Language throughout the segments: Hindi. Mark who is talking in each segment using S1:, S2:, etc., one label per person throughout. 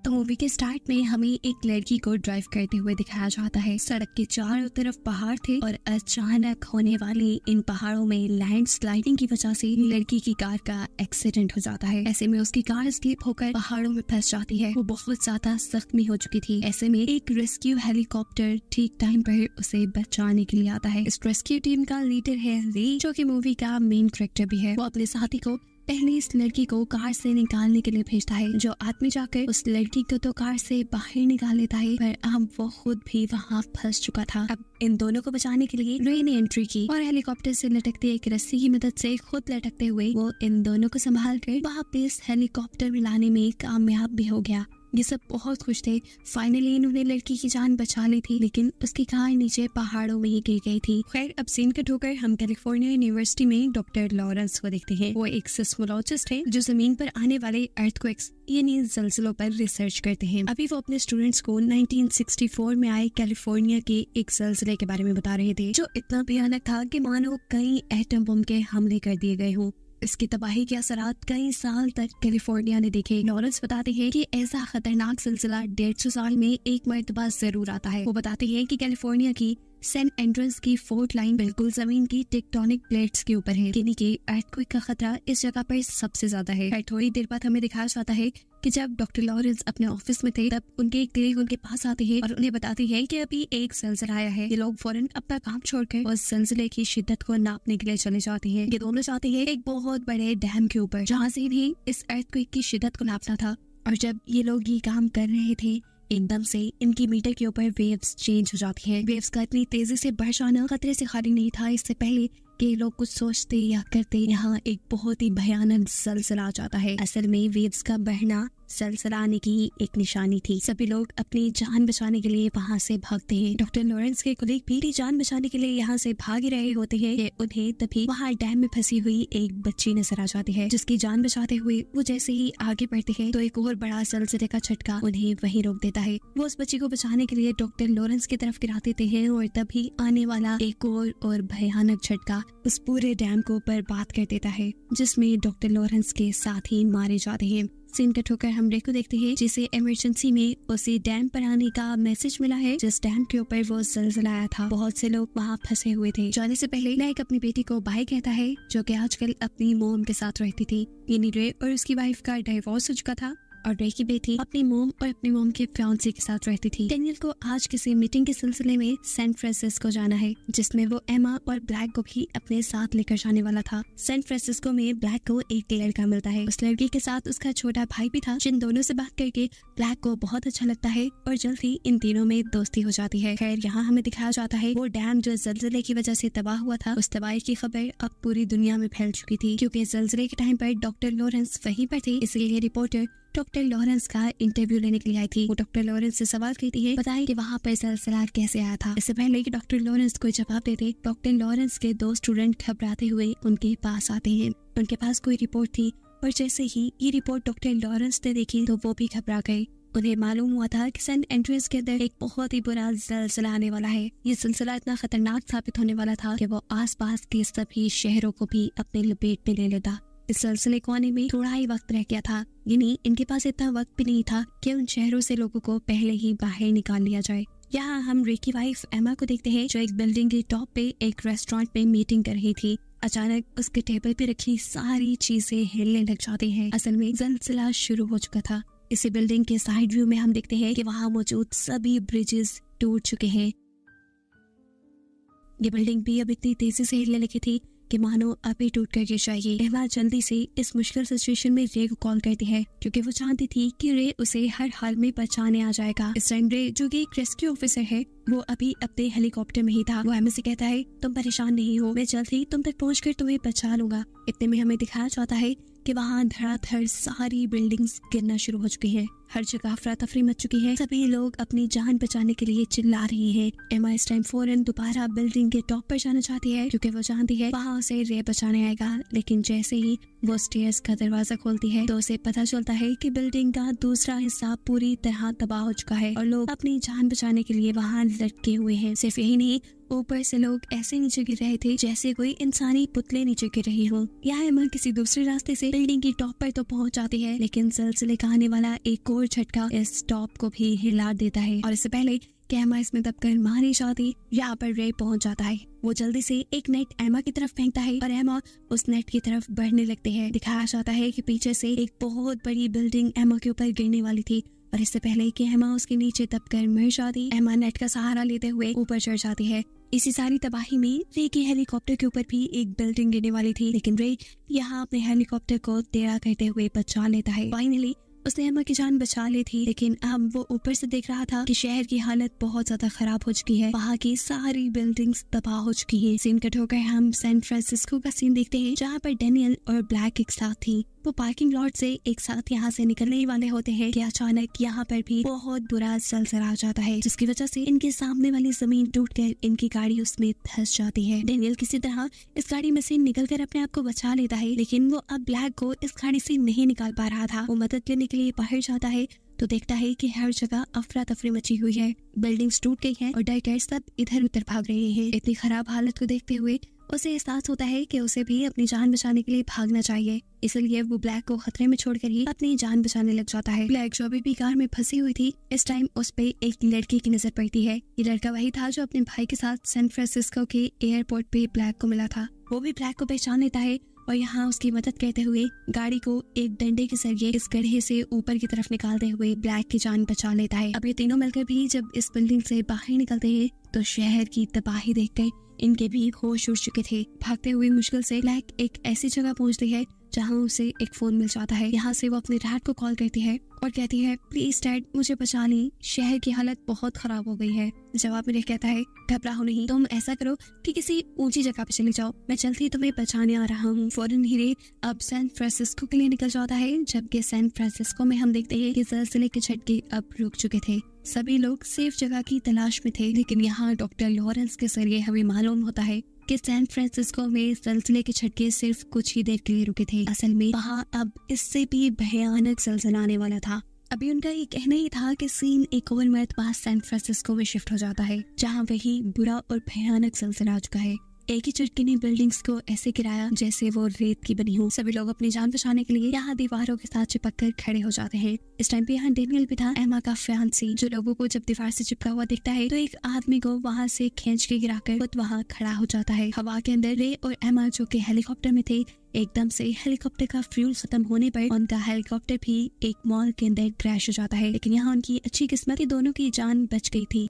S1: तो मूवी के स्टार्ट में हमें एक लड़की को ड्राइव करते हुए दिखाया जाता है। सड़क के चारों तरफ पहाड़ थे और अचानक होने वाली इन पहाड़ों में लैंडस्लाइडिंग की वजह से लड़की की कार का एक्सीडेंट हो जाता है। ऐसे में उसकी कार स्लिप होकर पहाड़ों में फंस जाती है। वो बहुत ज्यादा जख्मी हो चुकी थी। ऐसे में एक रेस्क्यू हेलीकॉप्टर ठीक टाइम पर उसे बचाने के लिए आता है। इस रेस्क्यू टीम का लीडर है ली, जो कि मूवी का मेन कैरेक्टर भी है। वो अपने साथी को पहले इस लड़की को कार से निकालने के लिए भेजता है। जो आदमी जाकर उस लड़की को तो कार से बाहर निकाल लेता है, पर अब वो खुद भी वहाँ फंस चुका था। अब इन दोनों को बचाने के लिए रे ने एंट्री की और हेलीकॉप्टर से लटकते एक रस्सी की मदद से खुद लटकते हुए वो इन दोनों को संभाल कर वापस हेलीकॉप्टर में लाने में कामयाब भी हो गया। ये सब बहुत खुश थे। फाइनली इन्होंने लड़की की जान बचा ली थी, लेकिन उसकी कार नीचे पहाड़ों में ही गिर गई थी। खैर, अब सीन कट होकर हम कैलिफोर्निया यूनिवर्सिटी में डॉक्टर लॉरेंस को देखते हैं। वो एक सिस्मोलॉजिस्ट है जो जमीन पर आने वाले अर्थक्वेक्स यानी जलजलों पर रिसर्च करते हैं। अभी वो अपने स्टूडेंट्स को 1964 में आए कैलिफोर्निया के एक जलजले के बारे में बता रहे थे, जो इतना भयानक था कि मानो कई एटम बम के हमले कर दिए गए हों। इसकी तबाही के असरात कई साल तक कैलिफोर्निया ने देखे। लॉरेंस बताते हैं कि ऐसा खतरनाक सिलसिला 150 साल में एक मर्तबा जरूर आता है। वो बताते हैं कि कैलिफोर्निया की सेंट एंड्रयूज की फोर्ट लाइन बिल्कुल जमीन की टेक्टोनिक प्लेट्स के ऊपर है, यानी कि अर्थक्वेक का खतरा इस जगह पर सबसे ज्यादा है। थोड़ी देर बाद हमें दिखाया जाता है कि जब डॉक्टर लॉरेंस अपने ऑफिस में थे, तब उनके एक कलीग उनके पास आते हैं और उन्हें बताते हैं कि अभी एक जलजला आया है। ये लोग फौरन अपना काम छोड़कर उस जलजले की शिद्दत को नापने के लिए चले जाते हैं। ये दोनों जाते हैं एक बहुत बड़े डैम के ऊपर, जहाँ से इन्हें इस अर्थक्वेक की शिद्दत को नापना था। और जब ये लोग ये काम कर रहे थे, एकदम से इनकी मीटर के ऊपर वेव्स चेंज हो जाती हैं। वेव्स का इतनी तेजी से बढ़ जाना खतरे से खाली नहीं था। इससे पहले कि लोग कुछ सोचते या करते, यहाँ एक बहुत ही भयानक जलजला आ जाता है। असल में वेव्स का बढ़ना जलजला आने की एक निशानी थी। सभी लोग अपनी जान बचाने के लिए वहाँ से भागते हैं। डॉक्टर लॉरेंस के कलीग भी अपनी जान बचाने के लिए यहाँ से भाग रहे होते हैं कि उन्हें तभी वहाँ डैम में फंसी हुई एक बच्ची नजर आ जाती है, जिसकी जान बचाते हुए वो जैसे ही आगे बढ़ते हैं तो एक और बड़ा जलजले का झटका उन्हें वहीं रोक देता है। वो उस बच्ची को बचाने के लिए डॉक्टर लॉरेंस की तरफ गिरा देते हैं और तभी आने वाला एक और भयानक झटका उस पूरे डैम को बर्बाद कर देता है, जिसमें डॉक्टर लॉरेंस के साथी मारे जाते हैं। सीन कट होकर हम रे को देखते हैं, जिसे इमरजेंसी में उसी डैम पर आने का मैसेज मिला है, जिस डैम के ऊपर वो जलजला आया था। बहुत से लोग वहाँ फंसे हुए थे। जाने से पहले नायक अपनी बेटी को बाय कहता है, जो कि आजकल अपनी मोम के साथ रहती थी। यानी रे और उसकी वाइफ का डिवोर्स हो चुका था और रे की बेटी अपनी मोम और अपनी मोम के फियांसे के साथ रहती थी। डेनियल को आज किसी मीटिंग के सिलसिले में सैन फ्रांसिस्को जाना है, जिसमें वो एमा और ब्लैक को भी अपने साथ लेकर जाने वाला था। सैन फ्रांसिस्को में ब्लैक को एक लड़का मिलता है। उस लड़की के साथ उसका छोटा भाई भी था, जिन दोनों से बात करके ब्लैक को बहुत अच्छा लगता है और जल्द ही इन तीनों में दोस्ती हो जाती है। खैर, यहाँ हमें दिखाया जाता है वो डैम जो जलजले की वजह से तबाह हुआ था, उस तबाही की खबर अब पूरी दुनिया में फैल चुकी थी। क्योंकि जलजले के टाइम पर डॉक्टर लॉरेंस वहीं पर थे, इसलिए रिपोर्टर डॉक्टर लॉरेंस का इंटरव्यू लेने के लिए आई थी। वो डॉक्टर लॉरेंस से सवाल करती है, बताएं कि वहाँ पर जलजला कैसे आया था। इससे पहले कि डॉक्टर लॉरेंस कोई जवाब देते, डॉक्टर लॉरेंस के दो स्टूडेंट घबराते हुए उनके पास आते हैं। उनके पास कोई रिपोर्ट थी और जैसे ही ये रिपोर्ट डॉक्टर लॉरेंस ने देखी तो वो भी घबरा गए। उन्हें मालूम हुआ था कि सेंट एंड्रयूज के अंदर एक बहुत ही बुरा जलजला आने वाला है। ये सिलसिला इतना खतरनाक साबित होने वाला था कि वो आसपास के सभी शहरों को भी अपने लपेट में ले लेता। इस सिलसिले को आने में थोड़ा ही वक्त रह गया था, यानी इनके पास इतना वक्त भी नहीं था कि उन शहरों से लोगों को पहले ही बाहर निकाल लिया जाए। यहाँ हम रे की वाइफ एमा को देखते हैं, जो एक बिल्डिंग के टॉप पे एक रेस्टोरेंट में मीटिंग कर रही थी। अचानक उसके टेबल पे रखी सारी चीजें हिलने लग जाती हैं। असल में जलजला शुरू हो चुका था। इसी बिल्डिंग के साइड व्यू में हम देखते हैं कि वहाँ मौजूद सभी ब्रिजेस टूट चुके हैं। ये बिल्डिंग भी अब इतनी तेजी से हिलने लगी थी कि मानो अभी टूट कर गिर जाएगी। एमा जल्दी से इस मुश्किल सिचुएशन में रे को कॉल करती है, क्योंकि वो चाहती थी कि रे उसे हर हाल में बचाने आ जाएगा। इस टाइम रे, जो कि एक रेस्क्यू ऑफिसर है, वो अभी अपने हेलीकॉप्टर में ही था। वो एमा से कहता है, तुम परेशान नहीं हो, मैं जल्द ही तुम तक पहुंचकर तुम्हें बचा लूंगा। इतने में हमें दिखाया जाता है कि वहाँ धड़ाधड़ सारी बिल्डिंग्स गिरना शुरू हो चुकी हैं। हर जगह अफरा तफरी मच चुकी है। सभी लोग अपनी जान बचाने के लिए चिल्ला रही हैं। एमा इस टाइम फौरन दोबारा बिल्डिंग के टॉप पर जाना चाहती है, क्योंकि वो जानती है वहाँ उसे रे बचाने आएगा। लेकिन जैसे ही वो स्टेयर्स का दरवाजा खोलती है तो उसे पता चलता है कि बिल्डिंग का दूसरा हिस्सा पूरी तरह तबाह हो चुका है और लोग अपनी जान बचाने के लिए वहाँ लटके हुए हैं। सिर्फ यही नहीं, ऊपर से लोग ऐसे नीचे गिर रहे थे जैसे कोई इंसानी पुतले नीचे गिर रही हो। यहाँ एमा किसी दूसरे रास्ते से बिल्डिंग की टॉप पर तो पहुंच जाती है, लेकिन सिलसिले का आने वाला एक और झटका इस टॉप को भी हिला देता है और इससे पहले कि एमा इसमें दबकर मारी जाती, यहाँ पर रे पहुंच जाता है। वो जल्दी से एक नेट एमा की तरफ फेंकता है और एमा उस नेट की तरफ बढ़ने लगते हैं। दिखाया जाता है कि पीछे से एक बहुत बड़ी बिल्डिंग एमा के ऊपर गिरने वाली थी और इससे पहले कि एमा उसके नीचे दबकर मर जाती, एमा नेट का सहारा लेते हुए ऊपर चढ़ जाती है। इसी सारी तबाही में रे के हेलीकॉप्टर के ऊपर भी एक बिल्डिंग गिरने वाली थी, लेकिन रे यहाँ अपने हेलीकॉप्टर को टेढ़ा करते हुए बचा लेता है। फाइनली उसने एमा की जान बचा ली थी, लेकिन अब वो ऊपर से देख रहा था कि शहर की हालत बहुत ज्यादा खराब हो चुकी है। वहाँ की सारी बिल्डिंग्स तबाह हो चुकी हैं। सीन कट होकर हम सैन फ्रांसिस्को का सीन देखते हैं, जहाँ पर डेनियल और ब्लैक एक साथ थी। वो पार्किंग लॉट से एक साथ यहाँ से निकलने ही वाले होते हैं कि अचानक यहाँ पर भी बहुत बुरा जलजला आ जाता है, जिसकी वजह से इनके सामने वाली जमीन टूटकर इनकी गाड़ी उसमें धंस जाती है। डेनियल किसी तरह इस गाड़ी में से निकलकर अपने आप को बचा लेता है, लेकिन वो अब ब्लैक को इस गाड़ी से नहीं निकाल पा रहा था। वो मदद लेने के लिए बाहर जाता है तो देखता है कि हर जगह अफरा तफरी मची हुई है, बिल्डिंग्स टूट गई हैं और डरकर सब इधर उधर भाग रहे हैं। इतनी खराब हालत को देखते हुए उसे एहसास होता है कि उसे भी अपनी जान बचाने के लिए भागना चाहिए, इसलिए वो ब्लैक को खतरे में छोड़कर ही अपनी जान बचाने लग जाता है। ब्लैक जो अभी भी कार में फंसी हुई थी, इस टाइम उस पे एक लड़की की नजर पड़ती है। ये लड़का वही था जो अपने भाई के साथ सैन फ्रांसिस्को के एयरपोर्ट पे ब्लैक को मिला था। वो भी ब्लैक को पहचान लेता है और यहाँ उसकी मदद करते हुए गाड़ी को एक डंडे के जरिए इस गड्ढे से ऊपर की तरफ निकालते हुए ब्लैक की जान बचा लेता है। अब ये तीनों मिलकर भी जब इस बिल्डिंग से बाहर निकलते हैं तो शहर की तबाही देखकर इनके भी होश उड़ चुके थे। भागते हुए मुश्किल से ब्लैक एक ऐसी जगह पहुंचती है जहां उसे एक फोन मिल जाता है। यहाँ से वो अपने डैड को कॉल करती है और कहती है, प्लीज डैड मुझे बचा ली, शहर की हालत बहुत खराब हो गई है। जवाब में कहता है, घबराओ नहीं, तुम ऐसा करो कि किसी ऊंची जगह पे चले जाओ, मैं जल्दी तुम्हें बचाने आ रहा हूँ। फौरन ही रे अब सैन फ्रांसिस्को के लिए निकल जाता है, जबकि सैन फ्रांसिस्को में हम देखते हैं कि ज़लज़ले के झटके अब रुक चुके थे। सभी लोग सेफ जगह की तलाश में थे, लेकिन यहाँ डॉक्टर लॉरेंस के जरिए हमें मालूम होता है कि सैन फ्रांसिस्को में ज़लज़ले के झटके सिर्फ कुछ ही देर के लिए रुके थे। असल में वहाँ अब इससे भी भयानक ज़लज़ला आने वाला था। अभी उनका ये कहना ही था कि सीन एक और मरतबा सैन फ्रांसिस्को में शिफ्ट हो जाता है, जहाँ वही बुरा और भयानक ज़लज़ला आ चुका है। एक ही झटके ने बिल्डिंग्स को ऐसे गिराया जैसे वो रेत की बनी हो। सभी लोग अपनी जान बचाने के लिए यहाँ दीवारों के साथ चिपक कर खड़े हो जाते हैं। इस टाइम पे यहाँ डेनियल भी था, एमा का फियांसी, जो लोगों को जब दीवार से चिपका हुआ दिखता है तो एक आदमी को वहाँ से खींच के गिराकर खुद वहाँ खड़ा हो जाता है। हवा के अंदर रे और एमा जो कि हेलीकॉप्टर में थे, एकदम से हेलीकॉप्टर का फ्यूल खत्म होने पर उनका हेलीकॉप्टर भी एक मॉल के अंदर क्रैश हो जाता है, लेकिन यहाँ उनकी अच्छी किस्मत कि दोनों की जान बच गई थी।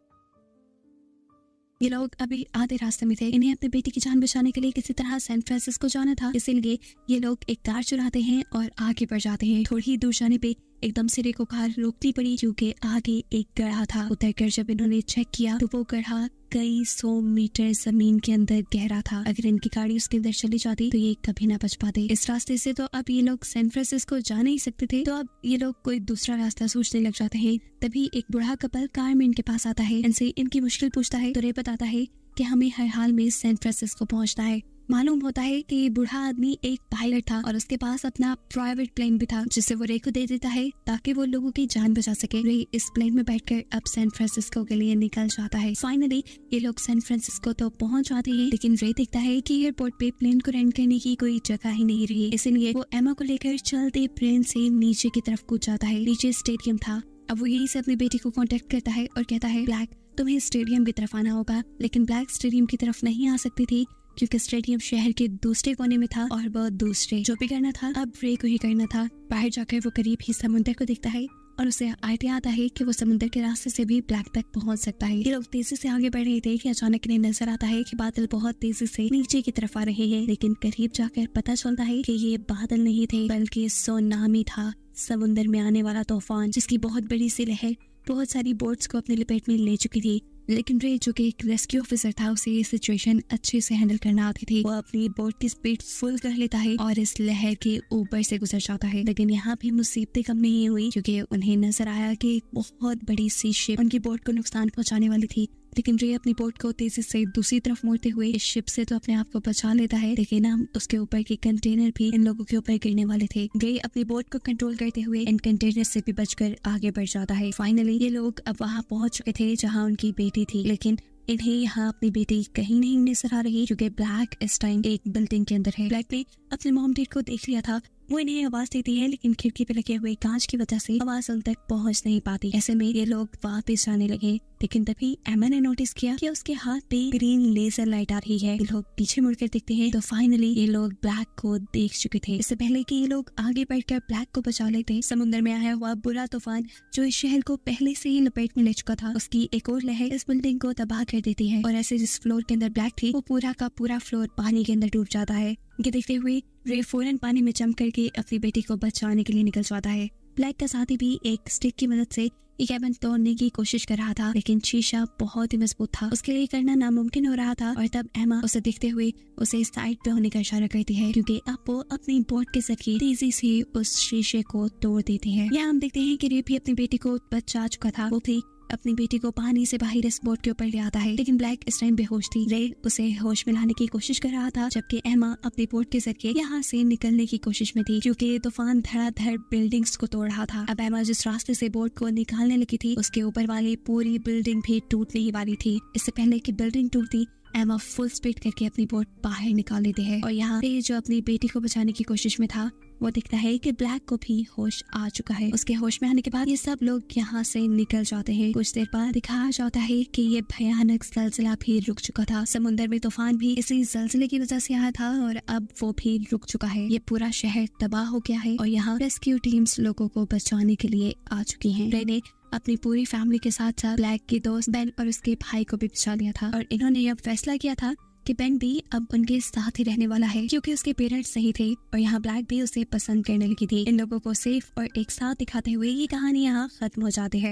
S1: ये लोग अभी आधे रास्ते में थे। इन्हें अपने बेटी की जान बचाने के लिए किसी तरह सैन फ्रांसिस्को जाना था, इसीलिए ये लोग एक कार चुराते हैं और आगे बढ़ जाते हैं। थोड़ी ही दूर जाने पे एकदम से रे को कार रोकनी पड़ी, क्योंकि आगे एक गड्ढा था। उतरकर जब इन्होंने चेक किया तो वो गड्ढा कई 100 मीटर जमीन के अंदर गहरा था। अगर इनकी गाड़ी उसके अंदर चली जाती तो ये कभी ना बच पाते। इस रास्ते से तो अब ये लोग सैन फ्रांसिस्को जा नहीं सकते थे, तो अब ये लोग कोई दूसरा रास्ता सोचने लग जाते हैं। तभी एक बूढ़ा कपल कार में इनके पास आता है, इनसे इनकी मुश्किल पूछता है तो रे बताता है कि हमें हर हाल में सैन फ्रांसिस्को पहुंचना है। मालूम होता है कि बूढ़ा आदमी एक पायलट था और उसके पास अपना प्राइवेट प्लेन भी था, जिसे वो रे को दे देता है ताकि वो लोगों की जान बचा सके। रे इस प्लेन में बैठकर अब सैन फ्रांसिस्को के लिए निकल जाता है। फाइनली ये लोग सैन फ्रांसिस्को तो पहुंच जाते हैं, लेकिन रे देखता है कि एयरपोर्ट पे प्लेन को रेंट करने की कोई जगह ही नहीं रही, इसलिए वो एमा को लेकर चलते प्लेन से नीचे की तरफ कूद जाता है। नीचे स्टेडियम था। अब वो यहीं से अपनी बेटी को कांटेक्ट करता है और कहता है, ब्लैक तुम्हें स्टेडियम की तरफ आना होगा। लेकिन ब्लैक स्टेडियम की तरफ नहीं आ सकती थी क्योंकि स्टेडियम शहर के दूसरे कोने में था और वो दूसरे जो भी करना था अब रे को ही करना था। बाहर जाकर वो करीब ही समुद्र को देखता है और उसे आइडिया आता है कि वो समुद्र के रास्ते से भी ब्लैक तक पहुंच सकता है। ये लोग तेजी से आगे बढ़ रहे थे कि अचानक इन्हें नजर आता है कि बादल बहुत तेजी से नीचे की तरफ आ रहे हैं, लेकिन करीब जाकर पता चलता है कि ये बादल नहीं थे बल्कि सुनामी था, समुद्र में आने वाला तूफान, जिसकी बहुत बड़ी सी लहर बहुत सारी बोट्स को अपने लपेट में ले चुकी थी। लेकिन रे जो कि एक रेस्क्यू ऑफिसर था, उसे ये सिचुएशन अच्छे से हैंडल करना आती थी। वो अपनी बोट की स्पीड फुल कर लेता है और इस लहर के ऊपर से गुजर जाता है। लेकिन यहाँ भी मुसीबतें कम नहीं हुई, क्योंकि उन्हें नजर आया कि एक बहुत बड़ी सी शिप उनकी बोट को नुकसान पहुंचाने वाली थी। लेकिन रे अपनी बोट को तेजी से दूसरी तरफ मोड़ते हुए इस शिप से तो अपने आप को बचा लेता है, लेकिन हम उसके ऊपर के कंटेनर भी इन लोगों के ऊपर गिरने वाले थे। रे अपनी बोट को कंट्रोल करते हुए इन कंटेनर से भी बचकर आगे बढ़ जाता है। फाइनली ये लोग अब वहाँ पहुंच चुके थे जहाँ उनकी बेटी थी, लेकिन इन्हें यहाँ अपनी बेटी कहीं नहीं नजर आ रही, क्योंकि ब्लैक इस टाइम एक बिल्डिंग के अंदर है। ब्लैक ने अपने मॉम डैड को देख लिया था, वो इन्हें आवाज देती है, लेकिन खिड़की पे लगे हुए कांच की वजह से आवाज उन तक पहुंच नहीं पाती। ऐसे में ये लोग वापस जाने लगे, लेकिन तभी एमा ने नोटिस किया कि उसके हाथ पे ग्रीन लेजर लाइट आ रही है। ये लोग पीछे मुड़कर देखते हैं तो फाइनली ये लोग ब्लैक को देख चुके थे। इससे पहले कि ये लोग आगे बढ़कर ब्लैक को बचा लेते, समुद्र में आया हुआ बुरा तूफान जो इस शहर को पहले से ही लपेट में ले चुका था, उसकी एक और लहर इस बिल्डिंग को तबाह कर देती है और ऐसे जिस फ्लोर के अंदर ब्लैक थी वो पूरा का पूरा फ्लोर पानी के अंदर डूब जाता है। ये देखते हुए रे फौरन पानी में जंप करके अपनी बेटी को बचाने के लिए निकल जाता है। ब्लैक का साथी भी एक स्टिक की मदद से ये कैबिन तोड़ने की कोशिश कर रहा था, लेकिन शीशा बहुत ही मजबूत था, उसके लिए करना नामुमकिन हो रहा था। और तब एमा उसे देखते हुए उसे साइड पे होने का इशारा करती है, क्योंकि अब वो अपनी बोट के जरिए तेजी से उस शीशे को तोड़ देती है। यहाँ हम देखते हैं कि रे भी अपनी बेटी को बचा चुका था, वो भी अपनी बेटी को पानी से बाहर इस बोट के ऊपर ले आता है, लेकिन ब्लैक इस टाइम बेहोश थी। रे उसे होश में लाने की कोशिश कर रहा था, जबकि एमा अपनी बोट के जरिए यहाँ से निकलने की कोशिश में थी, क्योंकि तूफान धड़ाधड़ बिल्डिंग्स को तोड़ रहा था। अब एमा जिस रास्ते से बोट को निकालने लगी थी उसके ऊपर वाली पूरी बिल्डिंग भी टूटने ही वाली थी। इससे पहले कि बिल्डिंग टूटती, एमा फुल स्पीड करके अपनी बोट बाहर निकाल लेते हैं और यहाँ पे जो अपनी बेटी को बचाने की कोशिश में था वो दिखता है कि ब्लैक को भी होश आ चुका है। उसके होश में आने के बाद ये सब लोग यहाँ से निकल जाते हैं। कुछ देर बाद दिखाया जाता है कि ये भयानक जलजिला भी रुक चुका था। समुद्र में तूफान भी इसी जलजिले की वजह से आया था और अब वो भी रुक चुका है। ये पूरा शहर तबाह हो गया है और यहाँ रेस्क्यू टीम्स लोगों को बचाने के लिए आ चुकी हैं। रे ने अपनी पूरी फैमिली के साथ साथ ब्लैक की दोस्त बेन और उसके भाई को भी बचा लिया था और इन्होंने अब फैसला किया था कि बेन भी अब उनके साथ ही रहने वाला है, क्योंकि उसके पेरेंट्स सही थे और यहाँ ब्लैक भी उसे पसंद करने लगी थी। इन लोगों को सेफ और एक साथ दिखाते हुए ये कहानी यहाँ खत्म हो जाती है।